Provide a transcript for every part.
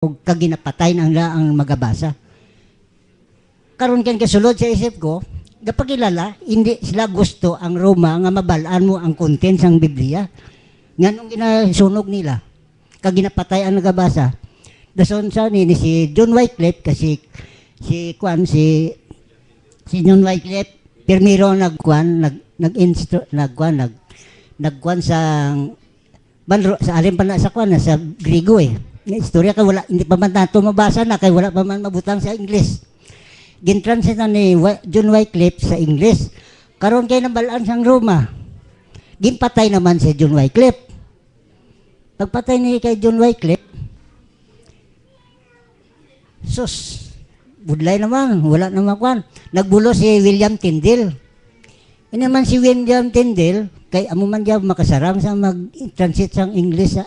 o kaginapatay ng laang magabasa. Karon kan kasulod sa isip ko, gapakilala, hindi sila gusto ang Roma nga mabalaan mo ang content ng Biblia. Nganong ginasunog nila, kaginapatay ang nagabasa. Dason sa ni si John Wycliffe kasi si John Wycliffe pirmiro nagkuan sa banro sa alin pa na sa kuan sa Griego Nga istorya kay wala hindi pa man nato mabasa na kay wala pa man mabutang sa English. Gintranslate ni John Wycliffe sa English. Karon kay nabalaan sang Roma. Ginpatay naman si John Wycliffe. Pagpatay ni kay John Wycliffe, sus, budlay naman, wala naman kwan. Nagbulo si William Tyndale. Ini naman si William Tyndale, kay amo man diya makasarang sa mag-translate sang English,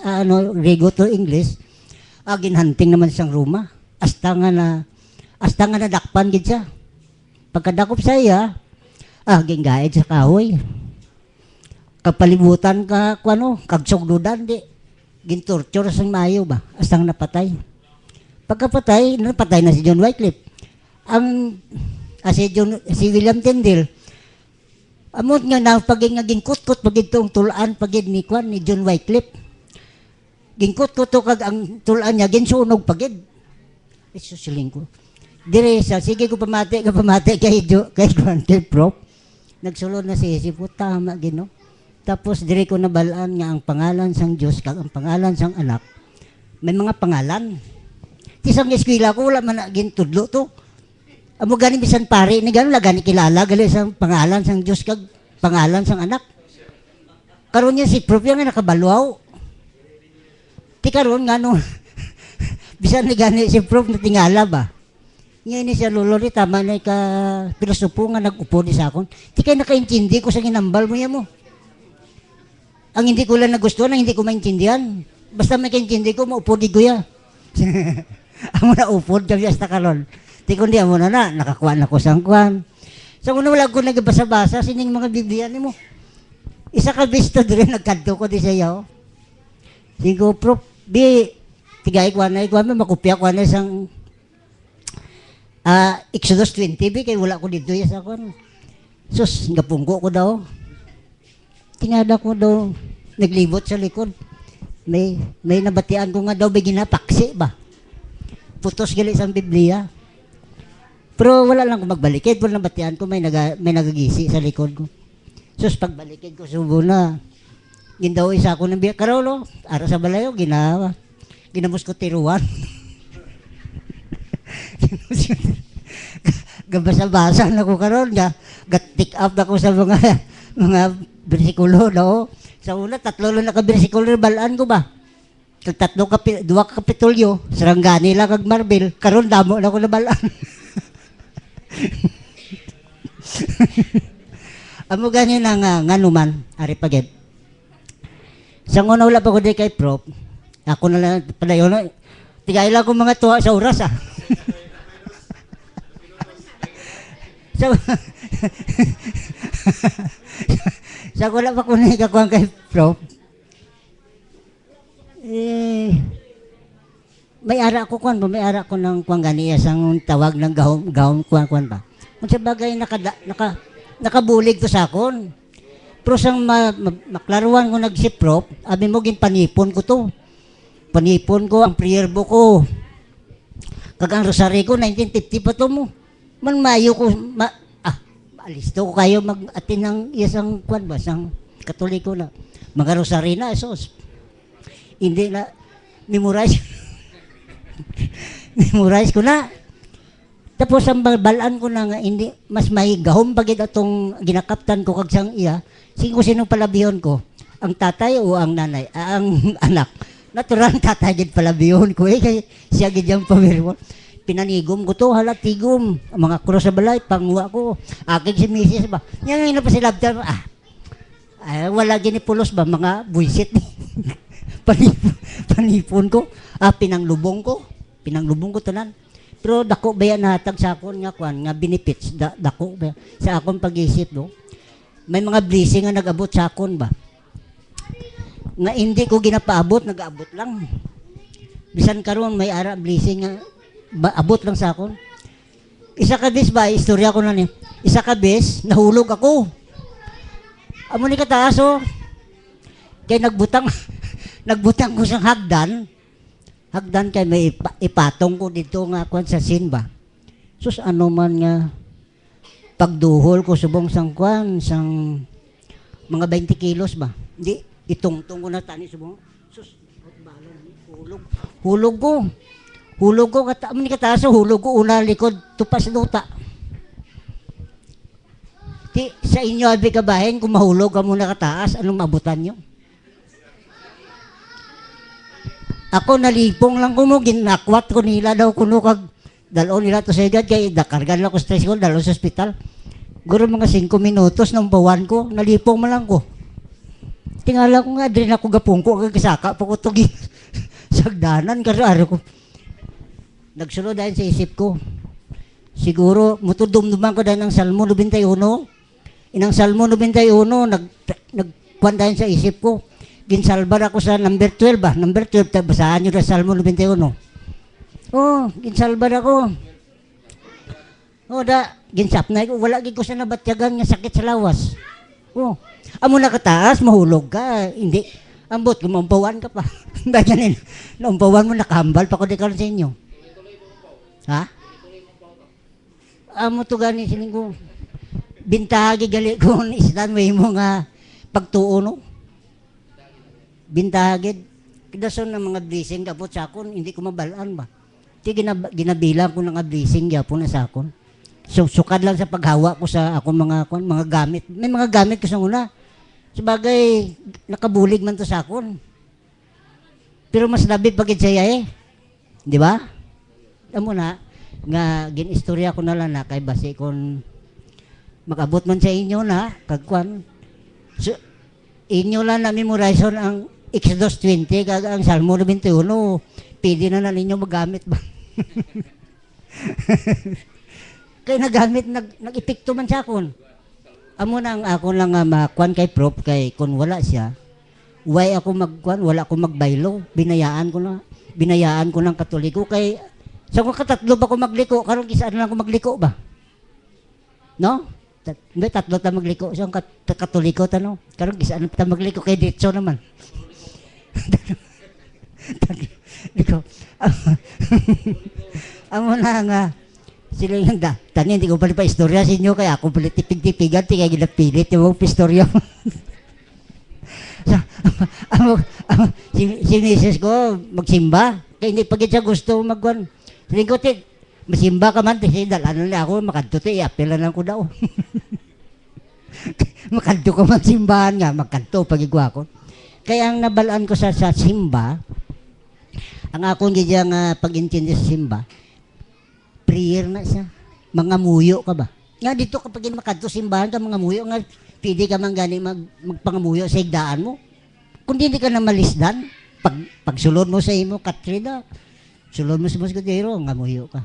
Griego to English. Ginhanting naman siyang Roma. Hasta nga nadakpan gid siya. Pagkadakop sa iya, ginggaid sa kahoy. Kapalibutan ka kagsugdudan di. Gintorture sa mayo ba? Hasta nga napatay. Pagkapatay, napatay na si John Wycliffe. Si William Tyndale, amot nga na paging gingkut-kut pagid tong tulaan pagid ni John Wycliffe. Gingkut-kut kag ang tulaan niya ginsunog pagid. Isusiling ko. Dire sa sige ko pamati kay Prof. Nagsulod na si Isip ko tama gino. Tapos dire ko nabalaan nga ang pangalan sang Dios kag ang pangalan sang anak. May mga pangalan. Tisang eskwela ko wala man gintudlo to. Amo gani bisan pare ni gani gani kilala gali sang pangalan sang Dios kag pangalan sang anak. Karon niya si Prof nga nakabalwaw. Ti karon ngano bisan ni gani si Prof na tingala ba. Ngayon ni siya lolo ni tama na ka pilosopo nga nag-upo di sa akon. Ti kay nakaintindi ko sa ginambal mo mo. Ang hindi ko lang nagustuhan, ang hindi ko maintindihan. Basta may kaintindi ko, maupo di guya. Amo na upod kami hasta karon. Ti kundi amo na nakakuha na ko sang kuan. Sa una wala ko nagbasa-basa sining mga Biblia nimo. Isa ka bisto dire nagkadto ko di sa iyo. Sigo Prof, tigay ko na makopya ko na sang Exodus 20 kay wala ko dito sa kuan. Sus, gapungko ko daw. Tingada ko daw naglibot sa likod. May nabatian ko nga daw ginapaksi ba. Putos gali sa Biblia. Pero wala lang ko magbalikid, wala nabatian ko may nagagisi sa likod ko. Sus pagbalikid ko subo na. Gindaw isa ko ng biya karolo, ara sa balayo ginamos ko tiruan. Gabasa-basa na ko karon gat-pick up na ko sa mga bersikulo no. Sa una, 3 lang naka-bersikulo balaan ko ba? Kag 2 kapitulyo, Sarangani lang kag Marbil, karon damo na ko na balaan. Amo gani na nga numan, ari pagid. Sa una wala pa ko di kay Prof. Ako na lang padayon na. Tigay lang ko mga tuwa sa oras Sa wala pa ko na ikakuha kay Prof. May ara ko ng kuwan ganiya sang tawag ng gahom kuwan ba. Kung sa bagay nakabulig to sa akon. Pero sang maklaruan ko si Prof, abi mo panipon ko to. Panipon ko ang prayer book ko. Kag ang rosary ko 1950 pa to mo. Man mayo ko alisto ko kayo mag-atin ng isang kwan ba, sang katoliko na. Mga rosary na, esos. Hindi na, memorize. Memorize ko na. Tapos ang balaan ko na nga, hindi, mas may gahom bagid atong ginakaptan ko kag sang iya, sinong palabihon ko, ang tatay o ang nanay, ang anak. Natural tatay gid palabihon ko, kay siya gid yung pamirwon. Pinanigom ko to, tigom. Ang mga cross sa balay, pangwa ko. Akin si Mrs. ba? Yan na pa sila. Wala ginipulos ba? Mga buisit. Panipon ko. Pinanglubong ko tanan. Pero dako ba yan nahatag sa akon nga benefits. Dako ba sa akon pag-isip no? May mga blessing nga nag-abot sa akon ba? Nga hindi ko ginapaabot, nag-abot lang. Bisan karon may ara blessing nga abot lang sa akon. Isa ka bis ba, istorya ko na ni. Isa ka bis, nahulog ako. Amo ni kataas oh. Kay nagbutang nagbutang ko sa hagdan. Hagdan kay may ipatong ko dito nga kwan sa Simba. Sus ano man nga pagduhol ko subong sang kwan sang mga 20 kilos ba. Hindi itungtong ko na tani subong. Sus hulog ko. Hulog ko amo ni kataas hulog ko una likod tupas luta. Sa inyo abi kabahin kung mahulog ka muna kataas anong mabutan nyo? Ako nalipong lang ko mo, ginakwat ko nila daw kuno kag dalo nila to sa igad kay dakargan lang ko stress ko dalo sa ospital. Guro mga 5 minutos nang bawan ko, nalipong man lang ko. Tingala ko nga din ako gapungko kag kasaka pa ko tugi sagdanan kasi araw ko. Nagsunod dahil sa isip ko. Siguro mutudumduman ko dahil ng Salmo 91. Inang Salmo 91 nagkuan dahil sa isip ko. Ginsalbar ako sa number 12 ba? Number 12, basahan nyo na Salmo 91. Oh, ginsalbar ako. Oh, ginsapnay ko. Wala ko sa nabatyagan nga sakit sa lawas. Oh, amo na kataas, mahulog ka. Hindi. Ambot, kumampawan ka pa. Ganyan, naumpawan mo, nakahambal pa ko di karon sa inyo. Ha? Amo to gani sining ko. Bintagi gali ko ni isdan way mo nga pagtuo no. Bintagid kidason ng mga blessing gapot sa akon hindi ko mabalaan ba ti ginabilang ko ng blessing gapon na sa akon so sukad lang sa paghawa ko sa akong mga mga gamit may mga gamit ko sa una sabagay nakabulig man to sa akon pero mas labi pagid siya di ba amo na nga ginistorya ko na lang na kay basi kon magabot man sa inyo na kagkuan so, inyo lang na memorization ang Exodus 20 kag ang Salmo 91 pwede na ninyo magamit ba kay nagamit nag-epekto man sa akon amo na ang akon lang nga makuan kay prof kay kun wala siya why ako magkuan wala ko magbaylo binayaan ko ng Katoliko kay sa ko katatlo ba ko magliko karon kisaan lang ko magliko ba no may tatlo ta magliko sa Katoliko tano karon kisaan ta magliko kay ditso naman Liko. Amo na nga sila yung tani hindi ko pala pa istorya sa inyo kaya ako pala tipig-tipigan kaya ginapilit yung istorya so, si misis ko magsimba kaya hindi pagit siya gusto magwan siling ko masimba ka man kasi dalan na ako makadto i-appeal lang ko daw makadto ka man simbahan nga makadto pagigwa ko kaya ang nabalaan ko sa simba, ang akong giyang pag-intindi sa simba, prayer na siya. Mga muyo ka ba? Nga dito kapag makadto simbahan ka, mga muyo, nga pwede ka man gani magpangamuyo sa igdaan mo. Kung hindi ka na malisdan, pagsulod mo sa imo, katrina, sulod mo sa muskadero, nga muyo ka.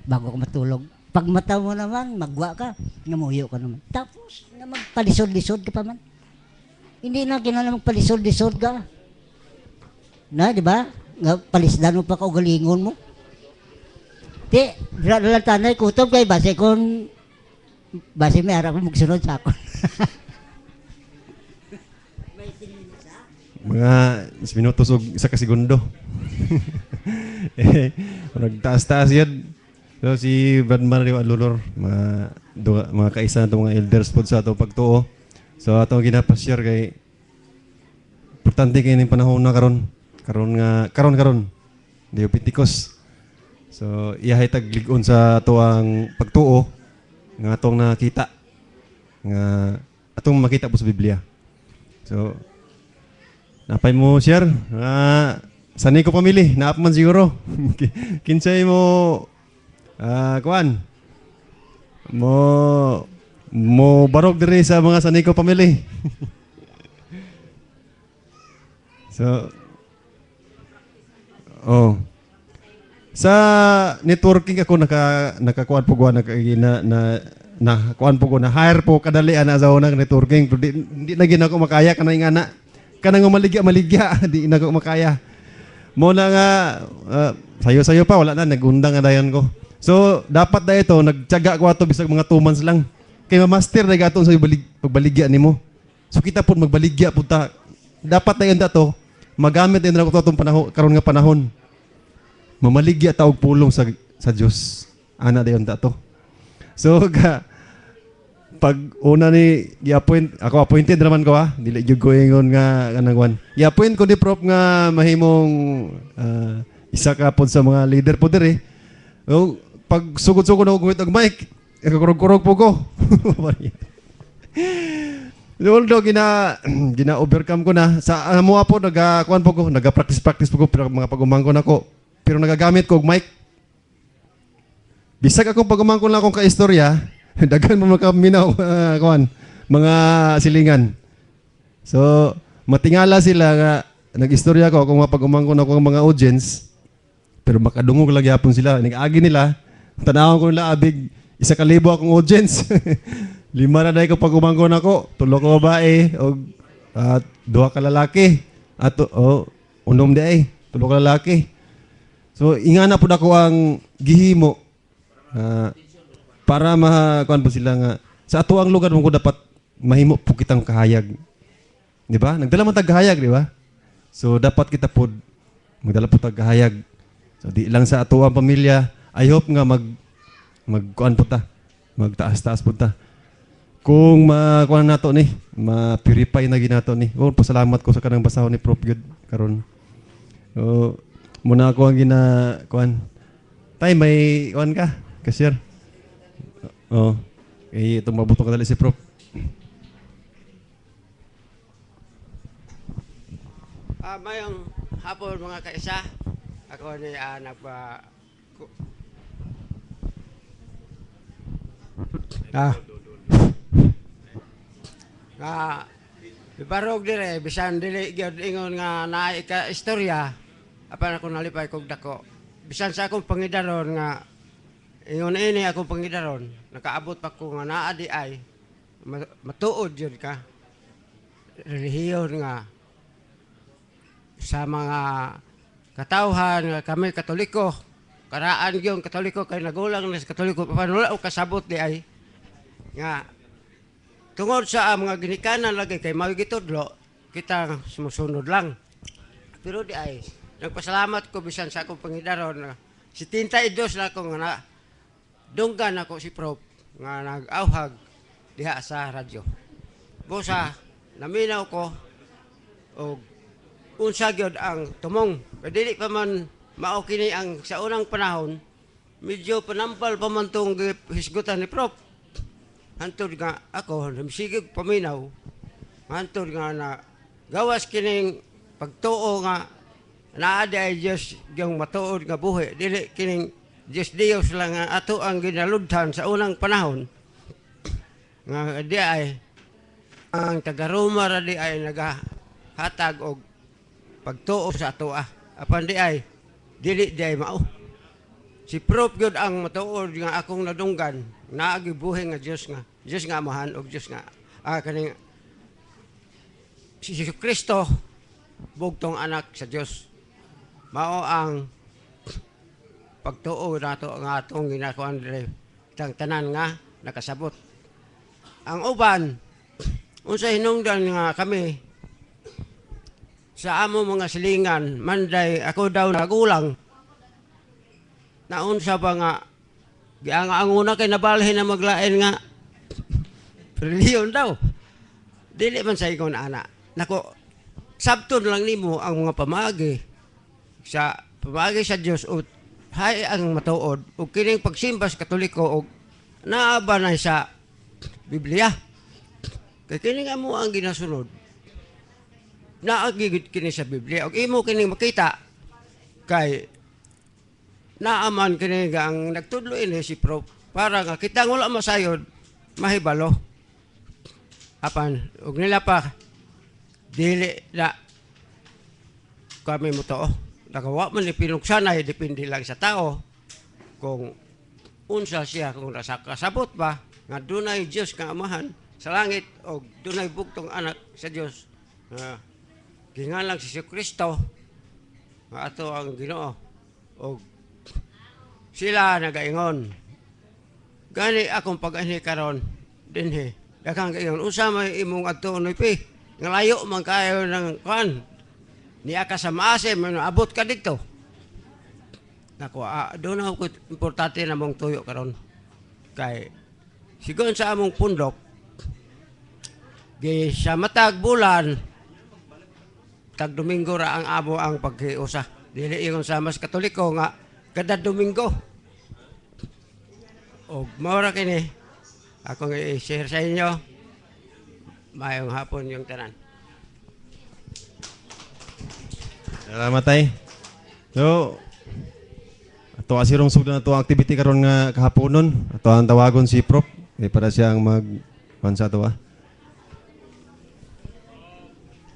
Bago ka matulog. Pag mata mo naman, magwa ka, nga muyo ka naman. Tapos, na magpalisod-lisod ka pa man. Hindi na kinala magpalisod-lisod ka. Na, di ba? Nga palisdan mo pa kaugalingon mo. Di, dalang tanay kutob kay base may harap mo magsunod sa ako. Mga minutos og isa ka segundo. Nagtaas-taas yan. So si Brad Mario Alulor, mga kaisa na mga elders pod sa ato pagtuo. So atong ginapasyar kay importante kay ning panahon na karon di Pentecost. So iyahay tagligon sa ato ang pagtuo nga atong nakita nga atong makita po sa Biblia. So napay mo share sanay ko pamili naap man siguro. Kinsay mo kuan mo barog diri sa mga sanay ko pamili. So sa networking ako nakakuan po ko na kuan po ko na hire po kadali ana sa unang networking di na gina ko makaya kanang ingana kanang maligya di na ko makaya mo na nga, sayo-sayo pa, wala na, nagundang nga dayon ko. So, dapat na ito, nagtyaga ko ato bisag mga 2 months lang. Kaya master na gato sa pagbaligya ni mo. So, kita po magbaligya po ta. Dapat na yun dato, magamit din na ko itong panahon, karon nga panahon. Mamaligya ta og pulong sa Diyos. Ana dayon dato. So, pag una ni ako appointed naman ko ha, dili gyud ko ingon nga kanang i-appoint ko ni Prof nga mahimong isa ka pod sa mga leader po diri. O, pag sugod-sugod na og mic, kurog-kurog po ko. Although gina-overcome ko na sa amo po nagakuan po ko, naga-practice po ko pero mga pag-umangkon ako. Pero nagagamit ko og mic. Bisag akong pag-umangkon lang akong kaistorya, daghan mo makaminaw mga silingan. So, matingala sila nga nag-istorya ko kung mapag-umangkon ako ng mga audience, pero makadungog lang yapon sila. Nag-agi nila, tanawon ko nila abig 1,000 akong audience. 5 na dahil ko pag-umangkon ako, 3 ka babae, o 2 ka lalaki, at unom di ay, 3 ka lalaki. So, ingana po na ko ang gihimo, para makuan po sila nga sa ato ang lugar mo ko dapat mahimo po kitang kahayag. Di ba? Nagdala mo tag kahayag, di ba? So dapat kita po magdala po tag kahayag. So di lang sa ato ang pamilya, I hope nga magkuan po ta. Magtaas-taas po ta. Kung makuan nato ni, ma-purify na ginato ni. Oh, pasalamat ko sa kanang basahon ni Prof Gud karon. So muna ako ang kuan. Tay may kuan ka, cashier. Oh, itong mabuto ka dali si Prof. Mayong hapon mga kaisa. Ako ni Ibarog dire bisan dili gyud ingon nga naay ka istorya apan ako nalipay kog dako. Bisan sa akong pangidaron nga ingon ini akong pangidaron, nakaabot pa ko nga naa di ay matuod yun ka. Relihiyon nga sa mga katawhan nga kami Katoliko, karaan yung Katoliko kay nagulang na sa Katoliko, panula o kasabot di ay nga tungod sa mga ginikanan lagi kay magitudlo, kita sumusunod lang. Pero di ay nagpasalamat ko bisan sa akong pangidaron si 72 na ako nga dunggan ako si Prof nga nag-auhag diha sa radyo. Busa naminaw ko og unsa gyud ang tumong. Dili pa man mao kini ang sa unang panahon medyo panambal pa man tong hisgutan ni Prof. Hantod nga ako namsigig paminaw. Hantod nga na gawas kining pagtuo nga naa di ay Diyos yung matuod nga buhi. Dili kining Diyos lang nga ato ang ginaludhan sa unang panahon. Nga di ay ang taga-Roma ra di ay nagahatag og pagtuo sa ato apan di ay dili di ay mao. Si Prof gyud ang matuod nga akong nadunggan naagi buhi nga Diyos nga amahan og Diyos nga kaning si Kristo bugtong anak sa Diyos. Mao ang pagtuo nato nga atong ginakuan dire tang tanan nga nakasabot. Ang uban unsa hinungdan nga kami sa amo mga silingan manday ako daw nagulang na unsa ba nga ang una kay nabalhin na maglain nga reliyon daw dili man sa ikon ana nako sabton lang nimo ang mga pamagi sa Dios ut hay ang matuod ug kining pagsimba sa Katoliko og naaba na sa Biblia. Kay kini nga mo ang ginasunod. Naagigid kini sa Biblia ug imo kini makita kay naaman kini nga ang nagtudlo ini si Prof para nga kita wala masayod mahibalo. Apan ug nila pa dili na kami mo to. Nagawa man ni pinugsanay, depende lang sa tao. Kung unsa siya, kung nasa kasabot ba, nga dunay Diyos nga amahan sa langit, o dunay bugtong anak sa Diyos. Gingan lang si Kristo, nga ato ang Ginoo. O sila nagaingon. Gani akong pag-anhi karon dinhi. Daghang kaingon usa may imong adto unoy pi. Nga layo man kayo ng kuan. Niya ka sa maasim, abot ka dito. Nako, doon ako importante na mong tuyo karon. Kay sigon sa among pundok, di sa matag bulan, tag Domingo ra ang amo ang paghiusa. Dili ingon sa mas Katoliko nga kada Domingo. O maura kini, ako nga i-share sa inyo, mayong hapon yung tanan. Salamat tay. So, ato asirong sugdan na ito ang activity karon nga kahaponon. Ato ang tawagon si Prof. Para siyang mag-pansa ito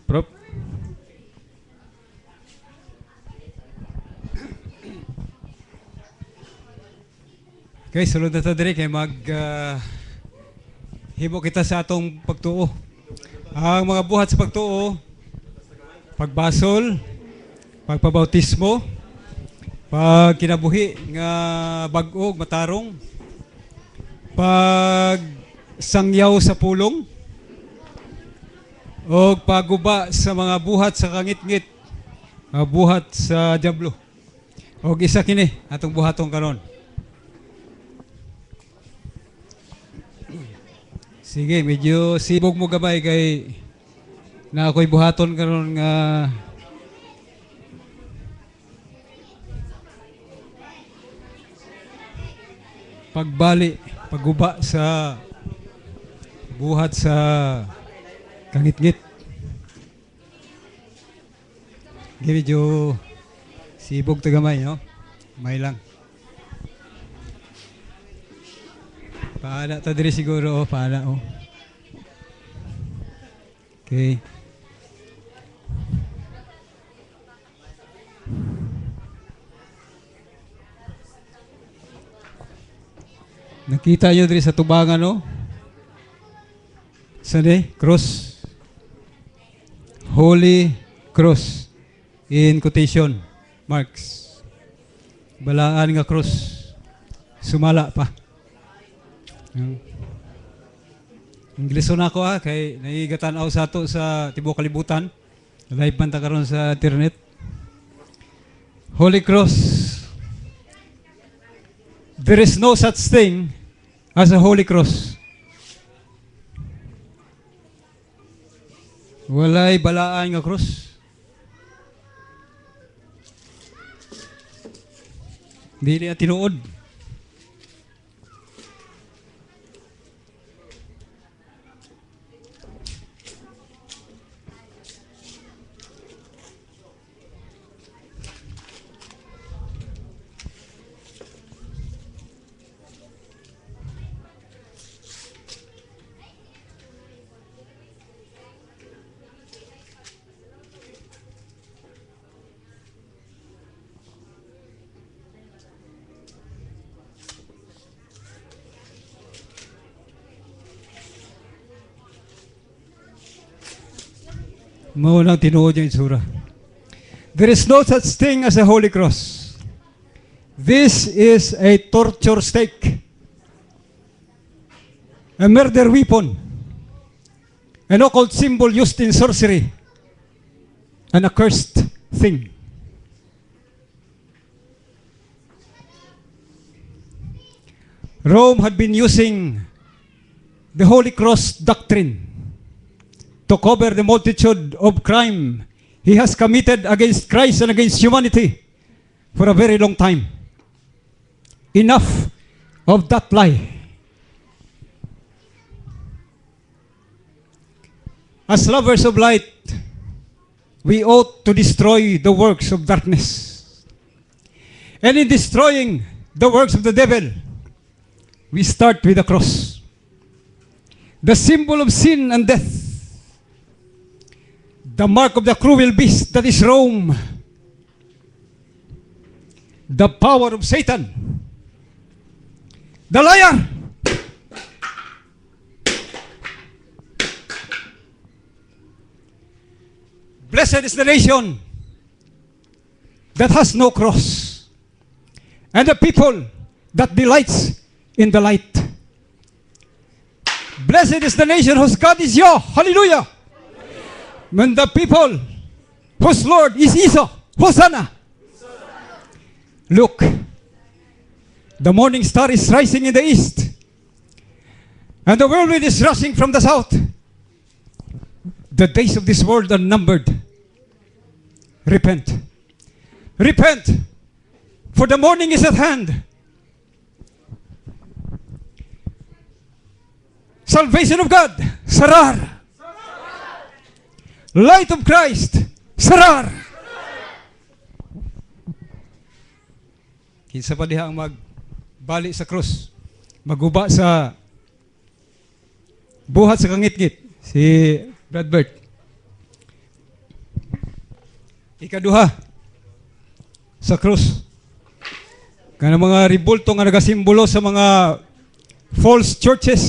Prof. Okay, sulod na ito diri kay himo kita sa atong pagtuo. Ang mga buhat sa pagtuo, pagbasol, pagpabautismo, pag kinabuhi nga bag-og matarong, pag sangyaw sa pulong, o pagguba sa mga buhat sa kangit-ngit, mga buhat sa diablo. O isa kini atong buhaton karon. Sige, medyo sibog mo gabay kay na ako'y buhaton karon nga pagbali, pagguba sa buhat sa kangit-ngit. Medyo sibog tagamay, no? May lang. Paana ta diri siguro, paana oh. Okay. Nakita nyo diri sa tubangan, no? Saan cross. Holy Cross. In quotation marks. Balaan nga cross. Sumala pa. Ingleso na ako kay naigatan-aw sa ato sa tibuok kalibutan. Live man ta karon sa internet. Holy Cross. There is no such thing as a Holy Cross. Walay balaan nga cross. Dili at tinuod. Maunang tinuod yung itsura. There is no such thing as a Holy Cross. This is a torture stake, a murder weapon, an occult symbol used in sorcery, an accursed thing. Rome had been using the Holy Cross doctrine to cover the multitude of crime he has committed against Christ and against humanity for a very long time. Enough of that lie. As lovers of light, we ought to destroy the works of darkness. And in destroying the works of the devil, we start with the cross, the symbol of sin and death, the mark of the cruel beast that is Rome, the power of Satan, the liar. Blessed is the nation that has no cross, and a people that delights in the light. Blessed is the nation whose God is Yah. Hallelujah. When the people whose Lord is Isa. Hosanna. Look, the morning star is rising in the east, and the whirlwind is rushing from the south. The days of this world are numbered. Repent. Repent, for the morning is at hand. Salvation of God, sarar. Light of Christ, sarar. Kinsa pa diha ang magbali sa krus, maguba sa buhat sa kangit-ngit, si Bradbert. Ikaduha, sa krus, kanang mga ribulto nga nagasimbolo sa mga false churches,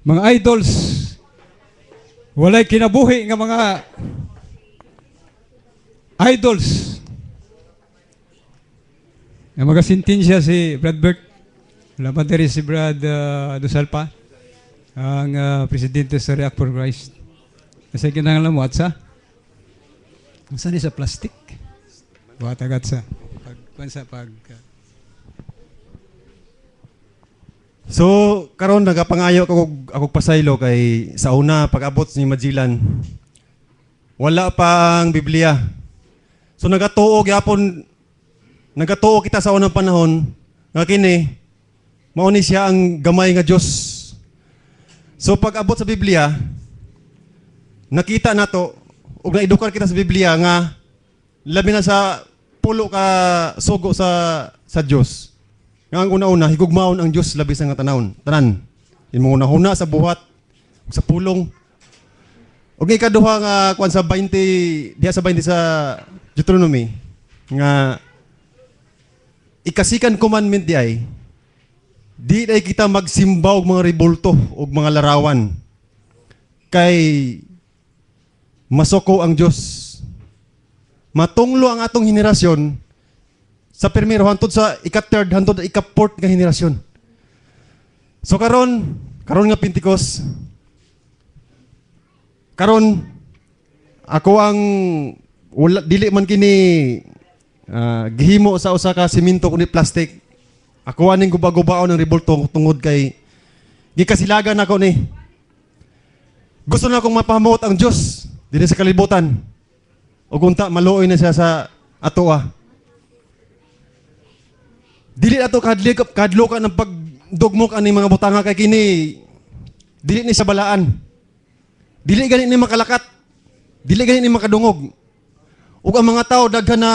mga idols, walay kinabuhi nga mga idols. Ang magasintensya si Bradbert, wala pa diri si Brad Dusalpa, ang presidente sa React for Christ. Kasi kinahanglan mo atsa. Saan sa plastic? Buhat agad sa So, karon nagapangayo ako pasaylo kay sa una pag-abot ni Magellan. Wala pang Biblia. So nagatuo kita sa unang panahon nga kini mao ni siya ang gamay nga Dios. So pag-abot sa Biblia, nakita nato ug naedukar kita sa Biblia nga labi na sa pulo ka sugo sa Dios. Nga ang una-una, higugmaon ang Diyos labi sa nga tanan. Imong una-una sa buhat, sa pulong. Og ikaduha nga kuan sa 20, diha sa 20 sa Deuteronomy nga ikasikan commandment di ay di ay kita magsimba og mga ribulto og mga larawan kay masoko ang Diyos. Matunglo ang atong henerasyon sa primero hantod sa ika-third hantod sa ika-fourth nga henerasyon. So karon nga Pentecost, karon ako ang wala, dili man kini gihimo sa usa ka semento kundi plastic. Ako aning guba-gubaon ng ribulto tungod kay gikasilagan ako ni. Gusto na akong mapahamuot ang Dios dinhi sa kalibutan. O kunta maluoy na siya sa atoa. Dili ato kadlukan ng pagdugmok ani mga butanga kay kini dili ni sa balaan. Dili gani ni makalakat. Dili gani ni makadungog. Ug ang mga tao daghan na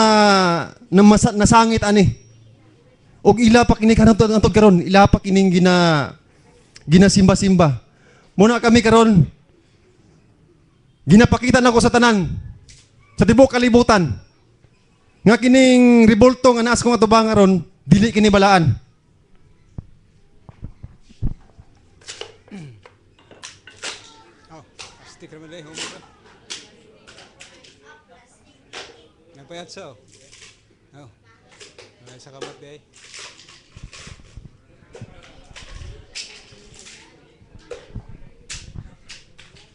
nasangit ani. Ug ila pa kini kanantod karon, ila pa kining ginasimba-simba. Muna kami karon ginapakita nako sa tanan sa tibuok kalibutan nga kining ribulto nga naas kong atubang aron dili kini balaan. Sticker mo dahil, humo ka. Napayat sa sa kamat dahil.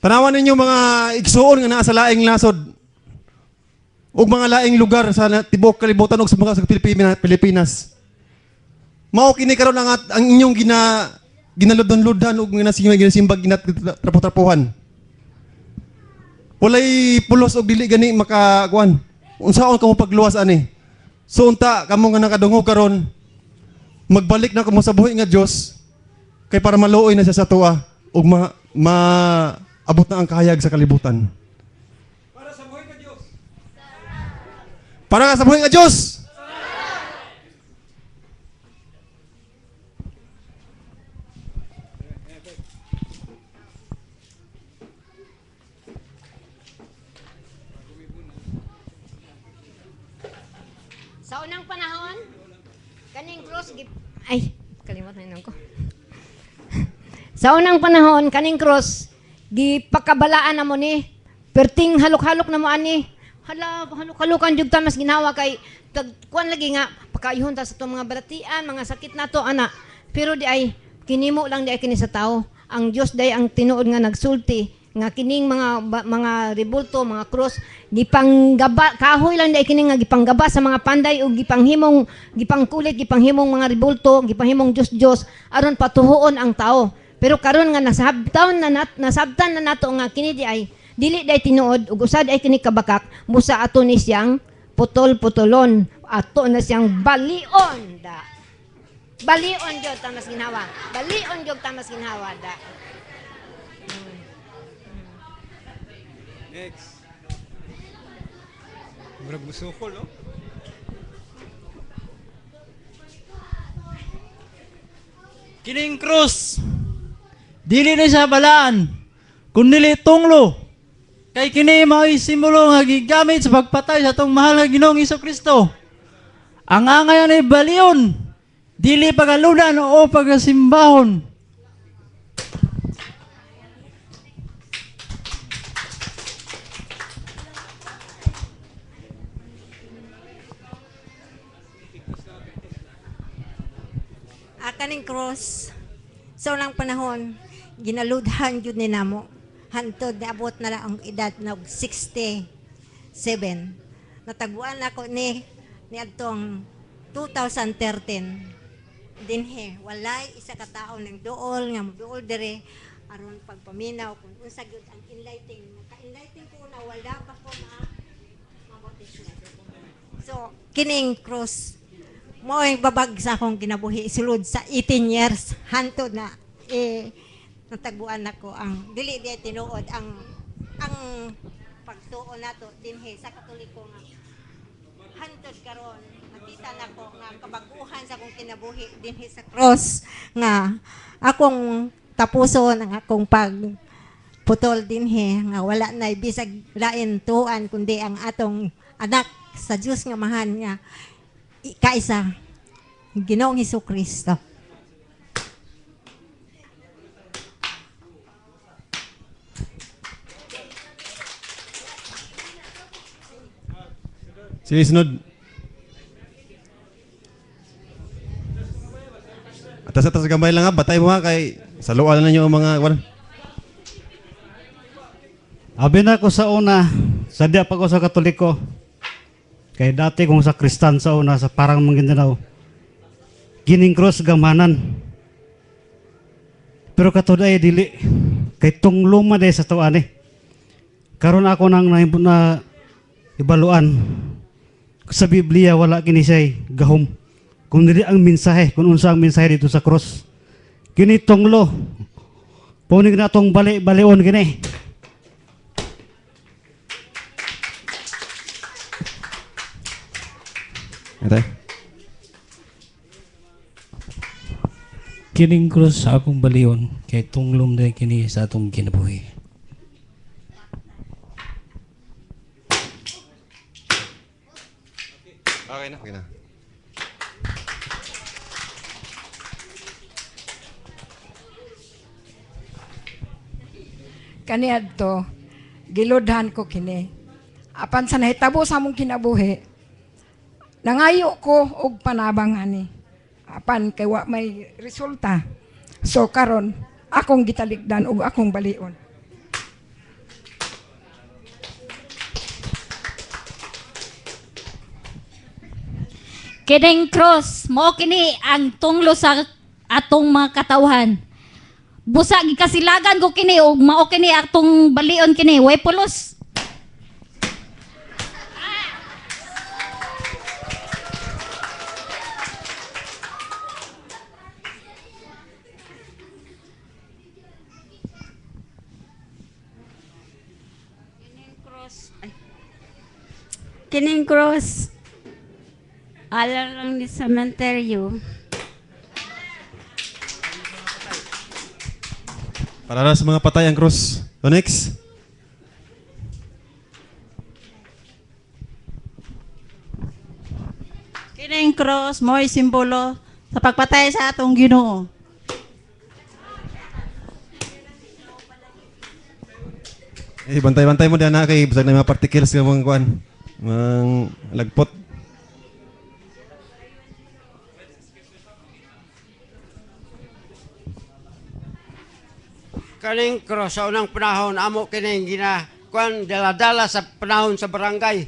Tanawan ninyo mga igsuon nga naa sa laing nasod ug mga laing lugar sa tibuok kalibutan ug sa mga sa Pilipinas. Mao kini karon ang inyong ginaludon-ludan ug ginasimbag ginatrapo-trapuhan. Walay pulos og dili gani makakuan. Unsaon kamo pagluwas ani? So unta kamo nga nakadungog karon magbalik na kamo sa buhi nga Dios kay para maluoy na siya sa tuwa ug abot na ang kahayag sa kalibutan. Para sa buhay ka Diyos. Para sa buhay nga Diyos. Sa unang panahon, kaning cross ay, kalimutan na ko. Sa unang panahon, kaning cross gipakabalaan na mo ni, perting halok-halok na mo ani, Hala, halukan jud ta mas ginawa kay kuan lagi nga pakayuhon ta sa itong mga balatian, mga sakit nato ana. Pero di ay kinimo lang di ay kini sa tao. Ang Dios day ang tinuod nga nagsulti nga kining mga rebulto, mga cross gipanggaba kahoy lang di ay kini nga gipanggaba sa mga panday ug gipangkulit, gipanghimong mga rebulto, gipanghimong Dios aron patuhuon ang tao. Pero karon nga nasabtan na nato nga kini di ay dili day tinuod ug usad ay kini kabakak musa ato ni siyang putol-putolon ato na siyang balion da. Balion jud ta mas ginhawa. Balion jud ta mas ginhawa da. Next. Murag musukol, no? Kining krus, dili na siya balaan, kundi tunglo. Kay kini mao'y simbolo nga gigamit sa pagpatay sa atong mahal nga Ginoong Hesukristo. Ang angayan ay baliyon, dili pagalunan o pagasimbahon. Kaning cross sa unang panahon ginaludhan jud ni namo hantod niabot na lang ang edad na 67. Nataguan ako ni adtong 2013 dinhi walay isa ka tawo ng duol nga moduol dire aron pagpaminaw kung unsa gyud ang enlighten. Ka-enlighten ko na wala pa ko mabotismo. So kining cross mo'y babag sa akong kinabuhi sulod sa 18 years hantod na natagbuan ako ang dili di tinuod ang pagtuo nato dinhi sa Katoliko nga hantod karon nakita nako nga kabaguhan sa akong kinabuhi dinhi sa cross nga akong tapuson ang akong pagputol dinhi nga wala na bisag lain tuan kundi ang atong anak sa Dios nga mahal nga kaisa Ginoong Hesukristo. Sige, sunod. Atas-atas gamay lang ha. Batay mo ha kay saluan na nyo ang mga... Abi na ko sa una, sadya pa ko sa Katoliko. Kay dati kong sa Kristan sa una, sa parang Maguindanao. Gining cross gamanan. Pero katod ay dili. Kay tong luma day sa tuan eh. Karon ako nang na ibaluan. Sa Biblia wala kini say gahom. Kung dili ang mensahe, kung unsa ang mensahe dito sa cross. Kini tonglo. Punig na tong bali-balion kini. Ate? Kining cross sa akong balion kay tunglom day kini sa atong kinabuhi. Okay na. Okay na. Kaniadto giludhan ko kini. Apan sa nahitabo sa among kinabuhi, nangayo ko og panabang ani. Apan kay wa may resulta. So karon akong gitalikdan og akong balion. Kining cross mo kini ang tunglo sa atong mga katawhan. Busa gikasilagan ko kini og mao kini atong balion kini way pulos. Kining cross ala lang ni cementerio. Para sa mga patay ang cross. So next. Kining cross mo'y simbolo sa pagpatay sa atong Ginoo. Bantay-bantay mo dyan na kay basag na mga particles ng mga kuan. Mang lagpot. Kaning cross sa unang panahon amo kining gina kuan dala-dala sa panahon sa barangay.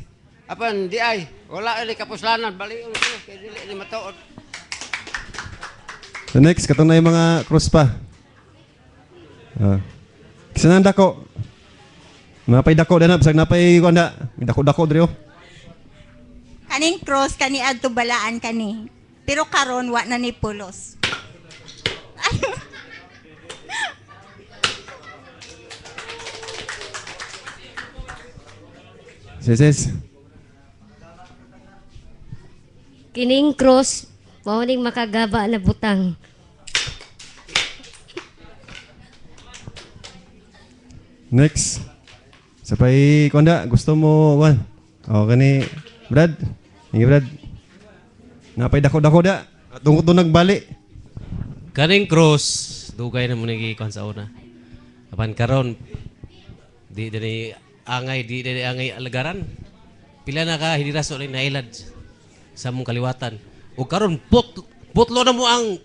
Apan di ay wala ni kapuslanan balion ko kay dili ni matuod. So next, katong na yung mga cross pa. Kisa na dako. Napay dako na, bisag napay kuanda. Dako-dako diri oh. Kaning cross kani adto balaan kani. Pero karon wa na ni pulos. Sis. Kining cross, mao ning makagaba na butang. Next. Sapay kuanda, gusto mo wan. O kani Brad. Ingi Brad. Napay dako-dako da. Tungkol to nagbali. Kaning cross, dugay na mo nagi kon sa una. Apan karon di angay alagaran. Pila na ka hindi raso ni nailad sa mong kaliwatan. O karon putlo na mo ang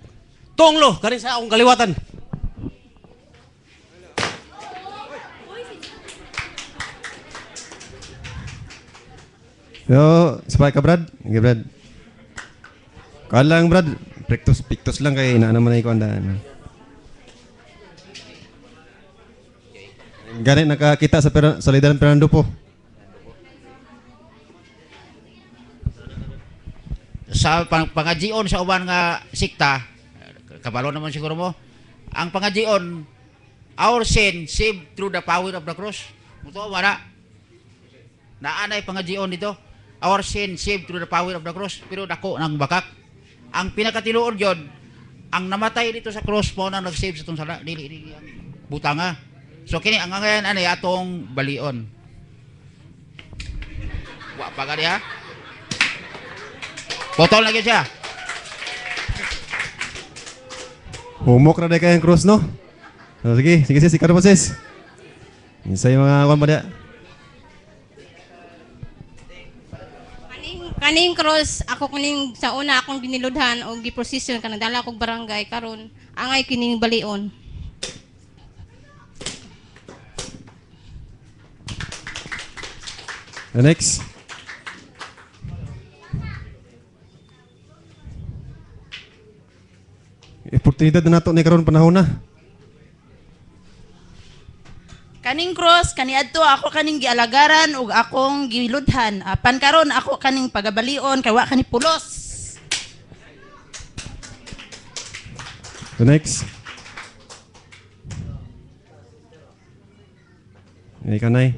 tonglo kaning sa akong kaliwatan. Yo, sapay ka Brad. Ingi Brad. Kalang Brad, pictus lang kay na naman ay kuanda. Ganit nakakita sa Solidaridad Fernando po. Sa pangajion sa uban nga sikta, kabalo naman siguro mo, ang pangajion, our sin saved through the power of the cross. Muto wala. Naanay pangajion dito. Our sin saved through the power of the cross. Pero dako ng bakak. Ang pinakatiluod yun, ang namatay dito sa cross po na nag-save sa itong sala, dili ang butanga. So kini ang ngayon ano atong balion. Wa pa gani ha? Potol lagi siya. Humok na kayang cross no? So, sige sis, ikaw po sis. Isa yung mga kwan pa dia. Kaning cross ako kuning sa una akong giniludhan o giprosesyon kanang dala kog barangay karon angay kining balion. The next. Oportunidad na nato ni karon panahon na. Kaning cross kaniadto ako kaning gialagaran ug akong giludhan. Apan karon ako kaning pagabalion kay wa kani pulos. The next. Ay kanay.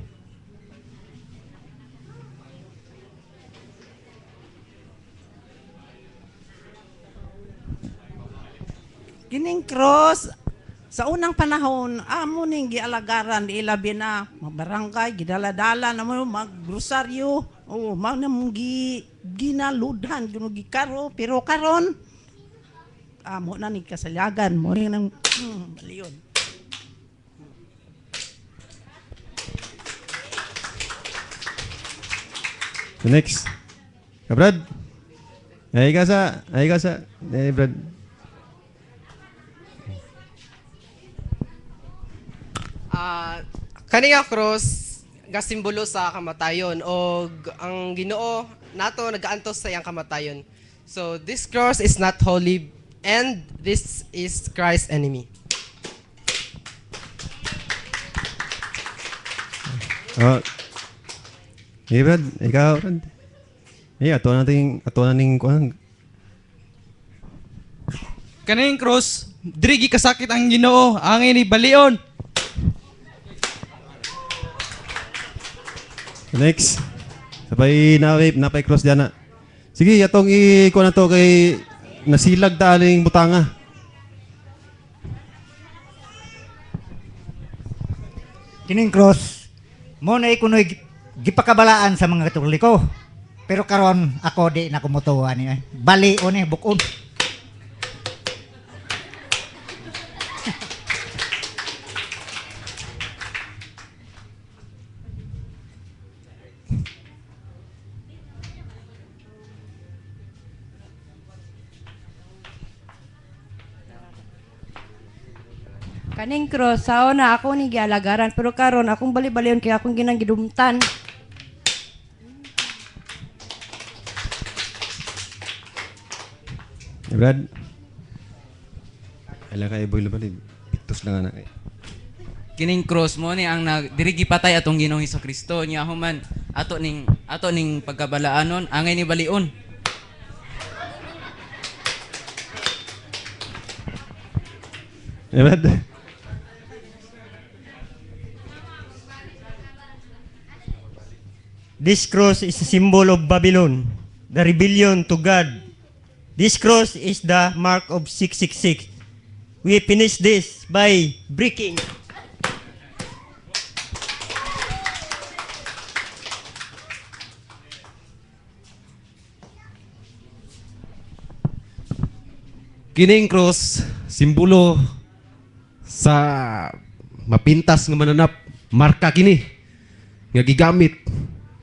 Kining cross sa unang panahon amo ning gialagaran di ilabi na mabarangay gidala-dala na mo maggrosaryo o manam ginaludhan gikaro pero karon amo na ni kasalyagan mo ning nang baliyon. The next. Brad. Ay kasa. Brad. Kaniya cross gasimbolo sa kamatayon o ang Ginoo nato nagaantos sa iyang kamatayon. So this cross is not holy and this is Christ's enemy. Hey Brad, ikaw Brad. Ato nating kuan. Kaning cross, diri kasakit ang Ginoo, angin ni balion. Next. Sabay napay cross diana. Sige, atong ikuha na to kay nasilag ta aling butanga. Kining cross, mo na ikunoy gipakabalaan sa mga Katoliko. Pero karon ako di na kumutuwa niya. Bali o ni bukod. Kaning cross, sao na ako ni gialagaran, pero karon akong bali-balion kaya akong ginang gidumtan. Brad. Kailan kayo boy lubalib? Pictus lang anak. Kining cross mo ni ang dirigi patay atong Ginoong Hesukristo niya human ato ning pagkabalaanon angay ni balion. Brad. This cross is a symbol of Babylon, the rebellion to God. This cross is the mark of 666. We finish this by breaking. Kining cross, simbolo sa mapintas nga mananap, marka kini nga gigamit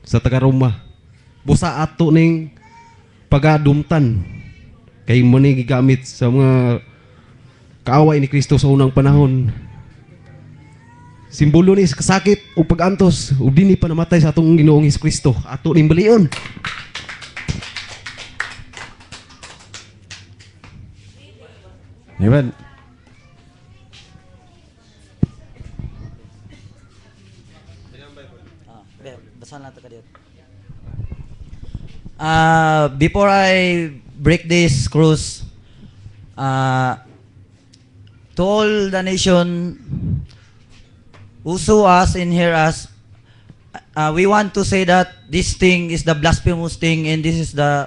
sa taga Roma. Busa ato ning pagadumtan kay mo ni gigamit sa mga kaaway ni Kristo sa unang panahon. Simbolo ni kasakit o pag-antos o dini pa namatay sa atong Ginoong Hesukristo. Ato ning balion. Amen. Before I break this cross, to all the nation who saw us and hear us, we want to say that this thing is the blasphemous thing, and this is the,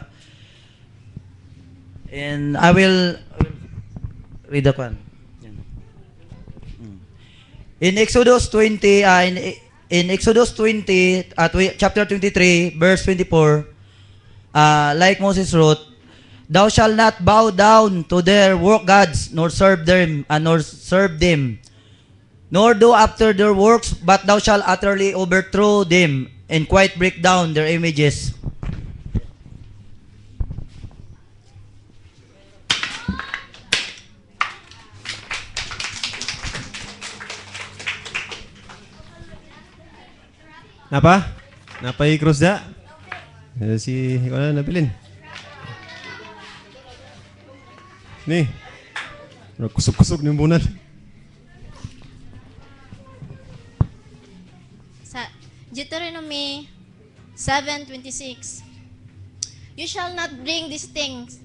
and I will read the one. In Exodus 20, in Exodus 20, chapter 23, verse 24, like Moses wrote, "Thou shalt not bow down to their work gods, nor serve them, nor do after their works, but thou shalt utterly overthrow them and quite break down their images." Napa? Napa i-cross da? Si ikaw na nabilin. Ni. Kusog-kusog ng bunal. Sa Deuteronomy 7:26, "You shall not bring these things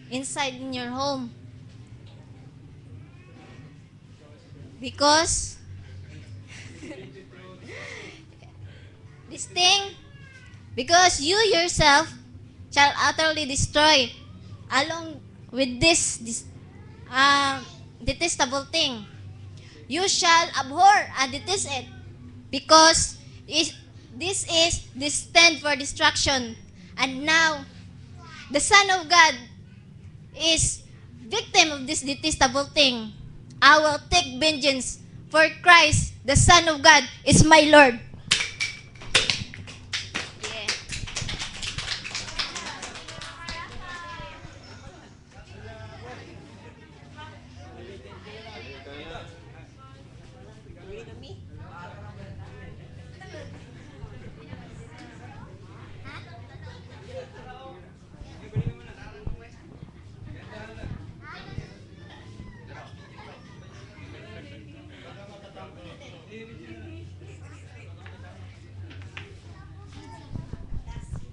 inside in your home, because because you yourself shall utterly destroy along with this detestable thing. You shall abhor and detest it, because this is destined for destruction. And now the Son of God is victim of this detestable thing. I will take vengeance, for Christ, the Son of God, is my Lord."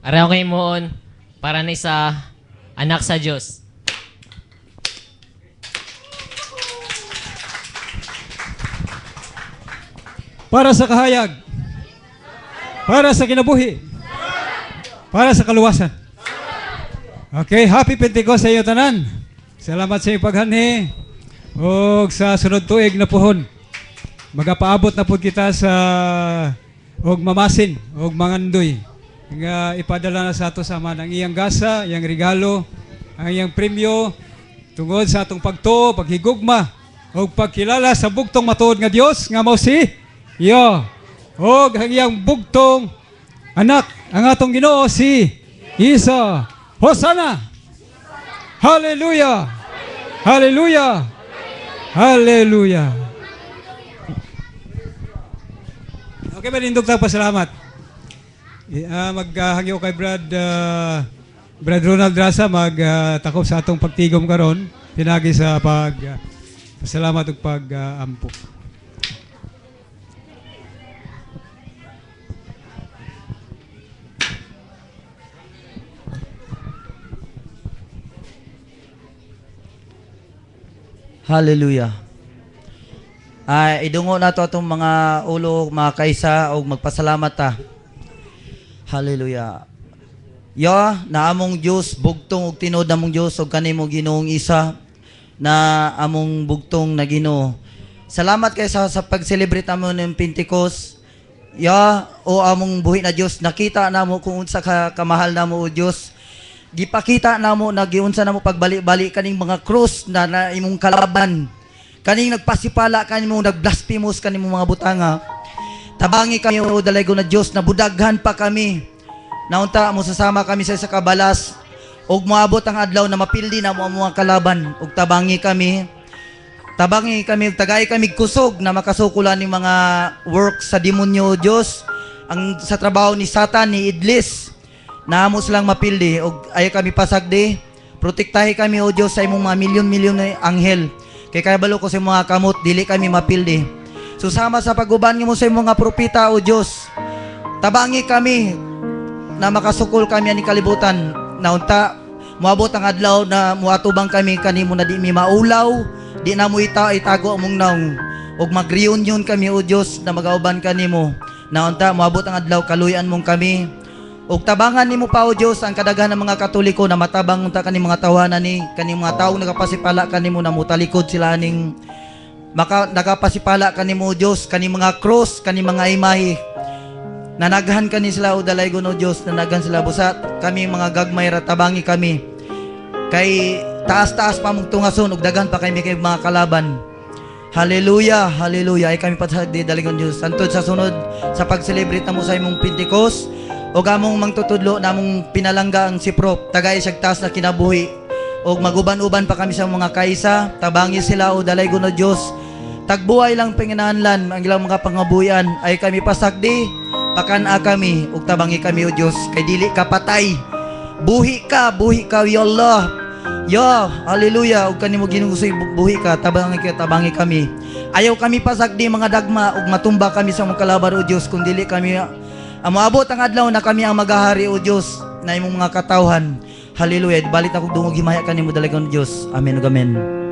Araw kay moon para ni sa anak sa Dios. Para sa kahayag, para sa kinabuhi, para sa kaluwasan. Okay, happy Pentecost sa iyo tanan. Salamat sa iyong paghanhi. O sa sunod tuig na puhon, magapaabot na po kita sa og mamasin, og mangandoy. Nga ipadala na sa ato sama ng iyang gasa, iyang regalo, ang iyang premyo tungod sa atong pagtuo, paghigugma o pagkilala sa bugtong matuod nga Dios nga mao si iyo. O ang iyang bugtong anak, ang atong Ginoo si Isa. Hosanna! Hallelujah! Hallelujah! Hallelujah! Okay ba nindog tag pasalamat? Maghagyo kay Brad Ronald Rasa takop sa atong pagtigom karon pinagi sa pasalamat ug ampo. Hallelujah. Idungo na to atong mga ulo, mga kaisa, o magpasalamat ta. Hallelujah. Na among Diyos, bugtong og tinod among Diyos, o kanimo Ginoong isa, na among bugtong na Ginoo. Salamat kayo sa pag-celebrate amon ng Pentecost. O among buhi na Diyos, nakita namo kung unsa kamahal namo o Diyos. Gipakita namo na giunsa namo pagbalik-balik kaning mga krus na imong kalaban. Kaning nagpasipala kanimo nagblasphemous kanimo mga butanga. Tabangi kami o dalaygo na Dios na budaghan pa kami. Naunta mo sasama kami sa kabalas ug moabot ang adlaw na mapildi na mo ang mga kalaban ug tabangi kami ug tagay kami kusog na makasukulan ni mga work sa demonyo o Dios ang sa trabaho ni Satan ni Iblis. Naamo silang mapildi og ay kami pasagdi. Protektahi kami o Dios sa imong mga milyon-milyon na anghel. Kay kabalo ko sa mga kamot dili kami mapildi. Susama sa paguban mo sa imong mga propeta o Dios. Tabangi kami na makasukol kami ani kalibutan. Naunta moabot ang adlaw na muatubang kami kanimo na di mi maulaw, di na mo itago among naong. Og mag-reunion kami o Dios na magauban kanimo. Naunta moabot ang adlaw kaluyan mong kami. Og tabangan nimo pa o Dios ang kadaghan ng mga Katoliko na matabang unta kaning mga tawanan ni kaning mga taong nagapasipala kanimo na mutalikod sila ning nagapasipala kanimo o Dios kaning mga cross kaning mga imahe. Nanaghan kani sila o dalaygo no Dios, nanaghan sila busa kami mga gagmay ra tabangi kami. Kay taas-taas pa mong tungason ug daghan pa kami kay mga kalaban. Hallelujah, hallelujah. Ay kami patsagdi dalaygon Dios. Santod sa sunod sa pag-celebrate namo sa imong Pentecost. O gamong mangtutudlo namong pinalangga ang si Prof. Tagay siyag taas na kinabuhi. O maguban-uban pa kami sa mga kaisa. Tabangi sila o dalaygo na Diyos. Tagbuhay lang pinginanlan ang ilang mga pangabuyan. Ay kami pasagdi. Pakana kami. O tabangi kami o Diyos. Kay dili ka patay. Buhi ka, ya Allah. Ya, hallelujah. O kanimo ginugusoy buhi ka. Tabangi kami. Ayaw kami pasagdi mga dagma. O matumba kami sa mga kalaban o Diyos. Kung dili kami moabot ang adlaw na kami ang magahari o Diyos na imong mga katawhan. Hallelujah. Balit ako dungog himaya kanimo dalaygon Diyos. Amen ug amen.